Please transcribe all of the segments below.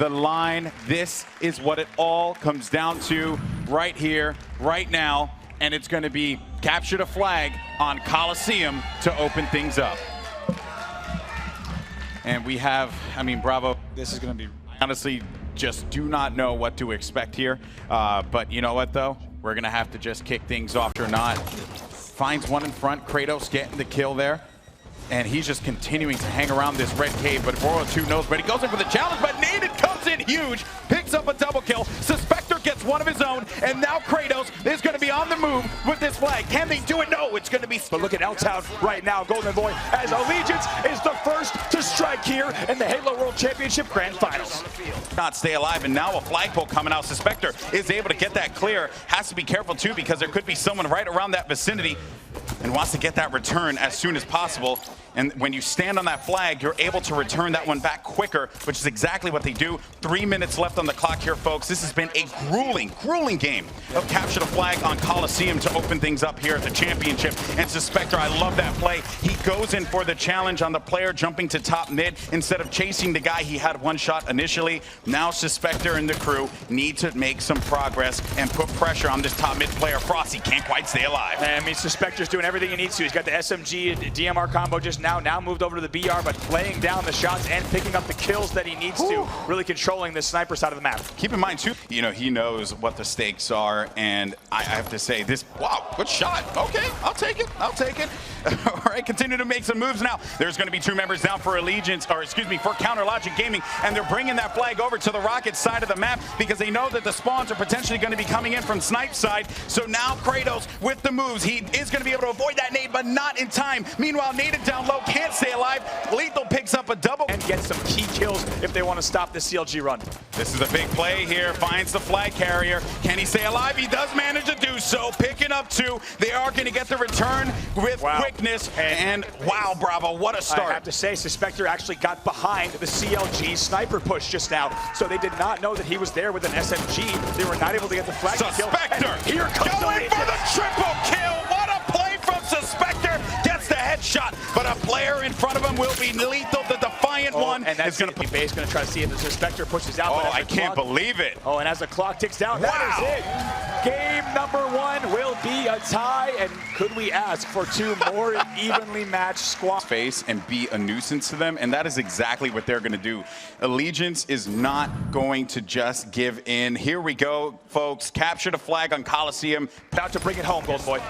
the line. This is what it all comes down to right here, right now. And it's going to be capture the flag on Coliseum to open things up. And we have, I mean, Bravo. This is going to be, honestly, just do not know what to expect here. But you know what, though? We're going to have to just kick things off or not. Finds one in front. Kratos getting the kill there. And he's just continuing to hang around this red cave, but Royal 2 knows, but he goes in for the challenge, but Naded comes in huge, picks up a double kill. Suspector gets one of his own, and now Kratos is going to be on the move with this flag. Can they do it? No, it's going to be... But look at L-Town right now, Golden Boy, as Allegiance is the first to strike here in the Halo World Championship Grand Finals. Not stay alive, and now a flagpole coming out. Suspector is able to get that clear. Has to be careful, too, because there could be someone right around that vicinity and wants to get that return as soon as possible. And when you stand on that flag, you're able to return that one back quicker, which is exactly what they do. 3 minutes left on the clock here, folks. This has been a grueling game of capture the flag on Coliseum to open things up here at the championship. And Suspector, I love that play. He goes in for the challenge on the player jumping to top mid instead of chasing the guy he had one shot initially. Now Suspector and the crew need to make some progress and put pressure on this top mid player. Frosty can't quite stay alive. I mean, Suspector's doing everything he needs to. He's got the SMG and DMR combo just now moved over to the BR, but laying down the shots and picking up the kills that he needs to, really controlling the sniper side of the map. Keep in mind, too, you know, he knows what the stakes are, and I have to say this, wow, good shot. Okay, I'll take it. All right, continue to make some moves now. There's going to be 2 members down for Allegiance, or excuse me, for Counter Logic Gaming, and they're bringing that flag over to the Rocket side of the map because they know that the spawns are potentially going to be coming in from Snipe side. So now Kratos with the moves, he is going to be able to avoid that nade, but not in time. Meanwhile, Naded down low, can't stay alive. Lethal picks up a double and gets some key kills if they want to stop the CLG run. This is a big play here. Finds the flag carrier. Can he stay alive? He does manage to do so. Picking up 2. They are going to get the return with quickness. And wow, Bravo, what a start. I have to say, Suspector actually got behind the CLG sniper push just now. So they did not know that he was there with an SMG. They were not able to get the flag Suspector kill. Here comes going for the triple kill. What a play from Suspector. Gets the headshot, but a player in front of him will be lethal. The defiant one. And that's going to base going to try to see if the Suspector pushes out. Oh, I can't believe it. Oh, and as the clock ticks down, that is it. Game number 1 will be a tie, and could we ask for 2 more evenly matched squads? Face and be a nuisance to them, and that is exactly what they're going to do. Allegiance is not going to just give in. Here we go, folks. Capture the flag on Coliseum. About to bring it home, Golden Boy.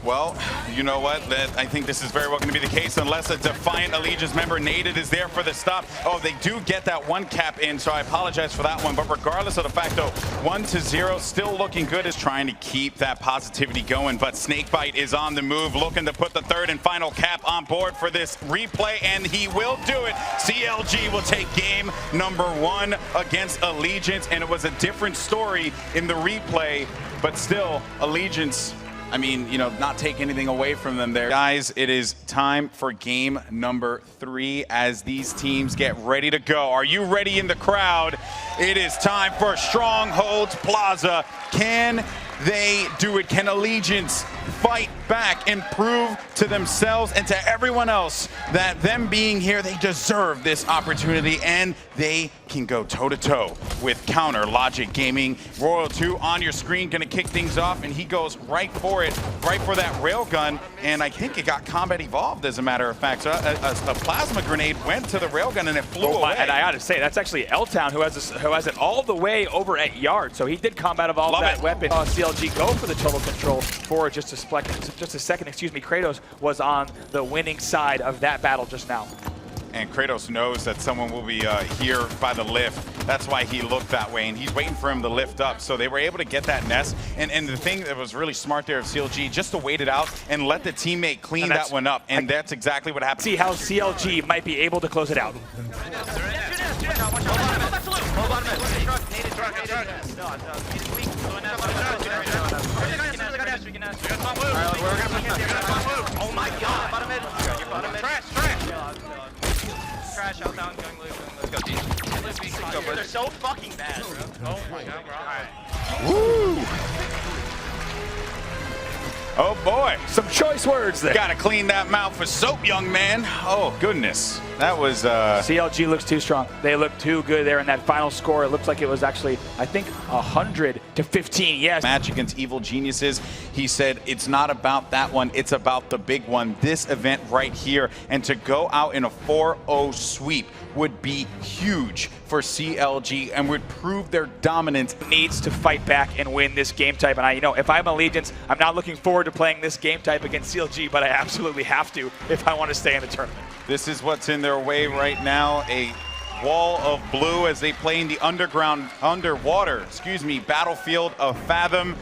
Well, you know what? I think this is very well going to be the case unless a defiant Allegiance member, Naded, is there for the stop. Oh, they do get that 1 cap in, so I apologize for that one. But regardless of the fact, though, 1-0, still looking good, is trying to keep that positivity going. But Snakebite is on the move, looking to put the 3rd and final cap on board for this replay, and he will do it. CLG will take game number 1 against Allegiance, and it was a different story in the replay, but still, Allegiance, I mean, you know, not take anything away from them there. Guys, it is time for game number 3 as these teams get ready to go. Are you ready in the crowd? It is time for Strongholds Plaza. Can they do it? Can Allegiance fight back and prove to themselves and to everyone else that them being here, they deserve this opportunity and they can go toe-to-toe with Counter Logic Gaming. Royal 2 on your screen, gonna kick things off, and he goes right for it, right for that railgun, and I think it got combat evolved, as a matter of fact. So a plasma grenade went to the railgun and it flew away. And I gotta say, that's actually L-Town who has it all the way over at Yard, so he did combat evolve that weapon. CLG go for the total control for just a second, excuse me. Kratos was on the winning side of that battle just now. And Kratos knows that someone will be here by the lift. That's why he looked that way, and he's waiting for him to lift up. So they were able to get that nest. And the thing that was really smart there of CLG, just to wait it out and let the teammate clean that one up. And that's exactly what happened. See how CLG might be able to close it out. Oh my god! Bottom mid. Trash. Trash out down going loop. Let's go deep. They're so fucking bad, bro. Oh my god, bro. Alright. Woo! Oh boy. Some choice words there. Gotta clean that mouth with soap, young man. Oh goodness. That was... CLG looks too strong. They look too good there in that final score. It looks like it was actually, I think, 100-15. Yes. Match against Evil Geniuses. He said, it's not about that one. It's about the big one. This event right here. And to go out in a 4-0 sweep would be huge for CLG and would prove their dominance. Needs to fight back and win this game type. And if I'm Allegiance, I'm not looking forward to playing this game type against CLG, but I absolutely have to if I want to stay in the tournament. This is what's in their way right now. A wall of blue as they play in the underwater battlefield of Fathom.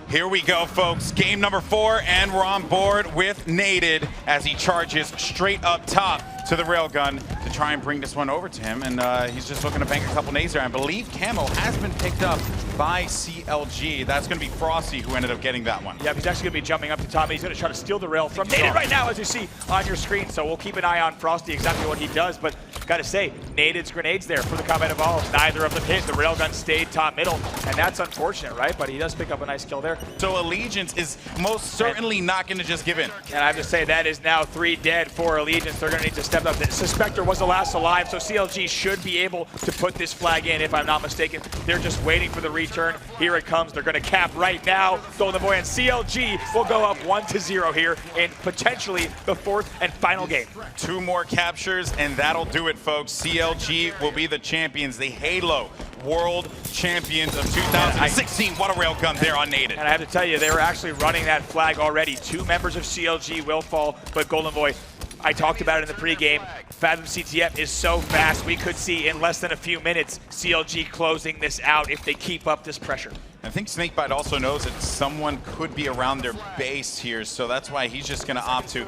Here we go, folks. Game number 4, and we're on board with Naded as he charges straight up top to the railgun to try and bring this one over to him. And he's just looking to bank a couple nades there. I believe Camo has been picked up by CLG. That's going to be Frosty who ended up getting that one. Yeah, he's actually going to be jumping up to top. He's going to try to steal the rail from Naded right now, as you see on your screen. So we'll keep an eye on Frosty, exactly what he does. But got to say, Naded's grenades there for the Combat Evolved. Neither of them hit. The railgun stayed top middle, and that's unfortunate, right? But he does pick up a nice kill there. So Allegiance is most certainly not going to just give in. And I have to say, that is now 3 dead for Allegiance. They're going to need to step up. The Suspector was the last alive, so CLG should be able to put this flag in, if I'm not mistaken. They're just waiting for the return. Here it comes. They're going to cap right now. Golden Boy and CLG will go up 1-0 here in potentially the 4th and final game. 2 more captures, and that'll do it, folks. CLG will be the champions, the Halo World Champions of 2016. What a railgun there on Naded. And I have to tell you, they were actually running that flag already. 2 members of CLG will fall, but Golden Boy, I talked about it in the pregame. Fathom CTF is so fast, we could see in less than a few minutes CLG closing this out if they keep up this pressure. I think Snakebite also knows that someone could be around their base here, so that's why he's just going to opt to,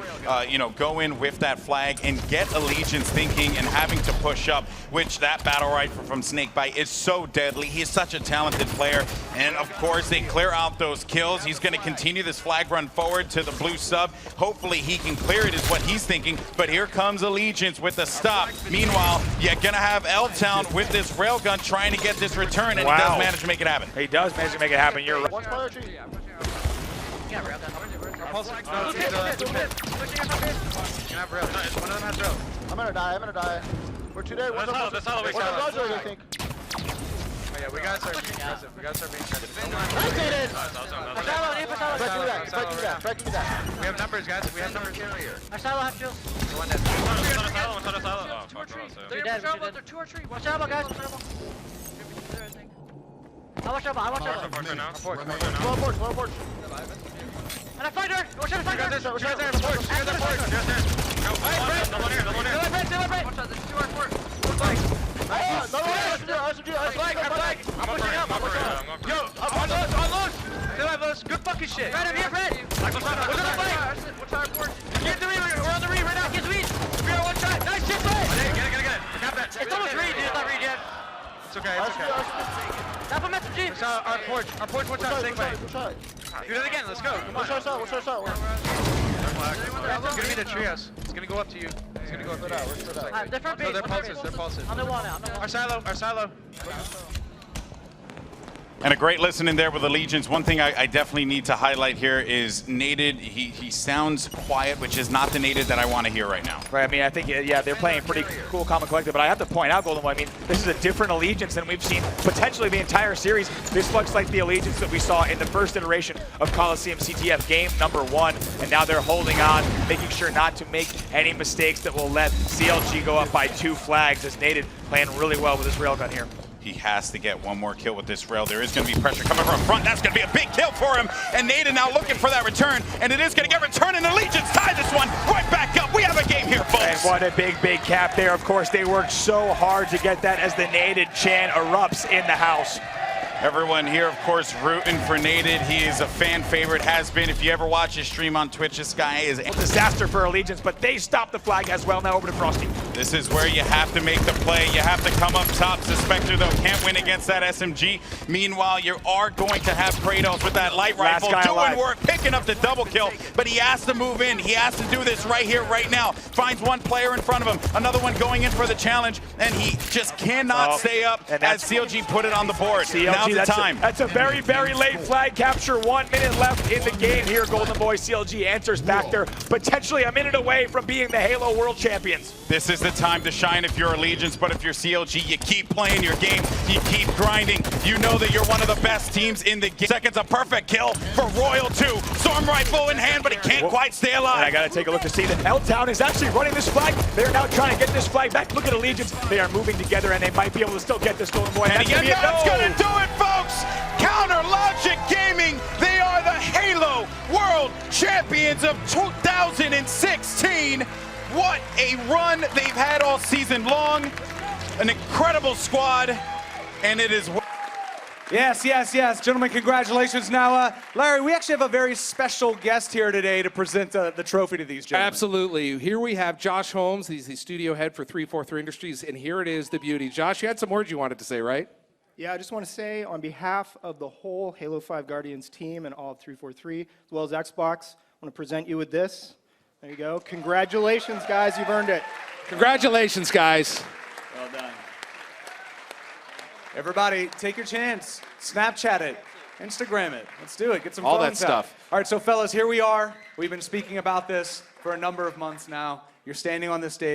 go in with that flag and get Allegiance thinking and having to push up, which that battle rifle from Snakebite is so deadly. He is such a talented player, and of course they clear out those kills. He's going to continue this flag run forward to the blue sub. Hopefully he can clear it is what he's thinking, but here comes Allegiance with the stop. Meanwhile, you're going to have L-Town with this railgun trying to get this return, and he does manage to make it happen. He does manage to make it happen. You're right. One of them has rail. I'm gonna die. We're 2 days. What's up? I think. Oh yeah, we gotta start being aggressive. Breaking that. We have numbers, guys. We have numbers here. I saw half kill. One dead. They're dead. They're 2 or 3. Watch out, guys. I watch out. Low porch. And I find her. Watch out, find her. Watch out there. Porch. No, one here. Watch out, there's 2 or 4. I'm loose. Good fucking shit. Fred, I'm here, Fred. What's our porch? Get the read. We're on the read right now. Get the read. We are 1 shot. Nice shit, play. Get it. Cap that. It's almost read, dude. It's not read yet. It's okay. Tap him SMG. It's our porch. Our porch, watch out. Snake bite. Do that again. Let's go. Come on. What's our shot? It's gonna be the trios. It's gonna go up to you. Different No, they're pulses. On the wall now. Our silo. And a great listen in there with Allegiance. One thing I definitely need to highlight here is Naded. He sounds quiet, which is not the Naded that I want to hear right now. Right, I mean, I think, yeah, they're playing pretty cool, calm, and collected, but I have to point out, Golden Boy, I mean, this is a different Allegiance than we've seen potentially the entire series. This looks like the Allegiance that we saw in the first iteration of Coliseum CTF game number 1, and now they're holding on, making sure not to make any mistakes that will let CLG go up by 2 flags, as Naded playing really well with his railgun here. He has to get one more kill with this rail. There is going to be pressure coming from front. That's going to be a big kill for him. And Naded now looking for that return. And it is going to get return. And Allegiance tie this one right back up. We have a game here, folks. And what a big cap there. Of course, they worked so hard to get that as the Naded chant erupts in the house. Everyone here, of course, rooting for Naded. He is a fan favorite, has been. If you ever watch his stream on Twitch, this guy is a disaster for Allegiance, but they stopped the flag as well. Now over to Frosty. This is where you have to make the play. You have to come up top. Suspector, though, can't win against that SMG. Meanwhile, you are going to have Kratos with that light rifle doing work, picking up the double kill, but he has to move in. He has to do this right here, right now. Finds one player in front of him, another one going in for the challenge, and he just cannot stay up as CLG put it on the board. Now's the time. That's a very, very late flag capture. 1 minute left in the game here. Golden Boy CLG answers back there, potentially a minute away from being the Halo World Champions. This is the time to shine if you're Allegiance, but if you're CLG, you keep playing your game, you keep grinding. You know that you're one of the best teams in the game. Seconds, a perfect kill for Royal 2. Storm rifle in hand, but he can't quite stay alive. And I gotta take a look to see that L-Town is actually running this flag. They're now trying to get this flag back. Look at Allegiance. They are moving together, and they might be able to still get this Golden Boy. And again, that's gonna do it, folks! Counter Logic Gaming, they are the Halo World Champions of 2016. What a run they've had all season long. An incredible squad, and it is... Yes, yes, yes. Gentlemen, congratulations. Now, Larry, we actually have a very special guest here today to present the trophy to these gentlemen. Absolutely. Here we have Josh Holmes. He's the studio head for 343 Industries, and here it is, the beauty. Josh, you had some words you wanted to say, right? Yeah, I just want to say on behalf of the whole Halo 5 Guardians team and all of 343, as well as Xbox, I want to present you with this. There you go. Congratulations, guys. You've earned it. Congratulations, guys. Well done. Everybody, take your chance. Snapchat it. Instagram it. Let's do it. Get some All that phones out. stuff. All right, so fellas, here we are. We've been speaking about this for a number of months now. You're standing on this stage.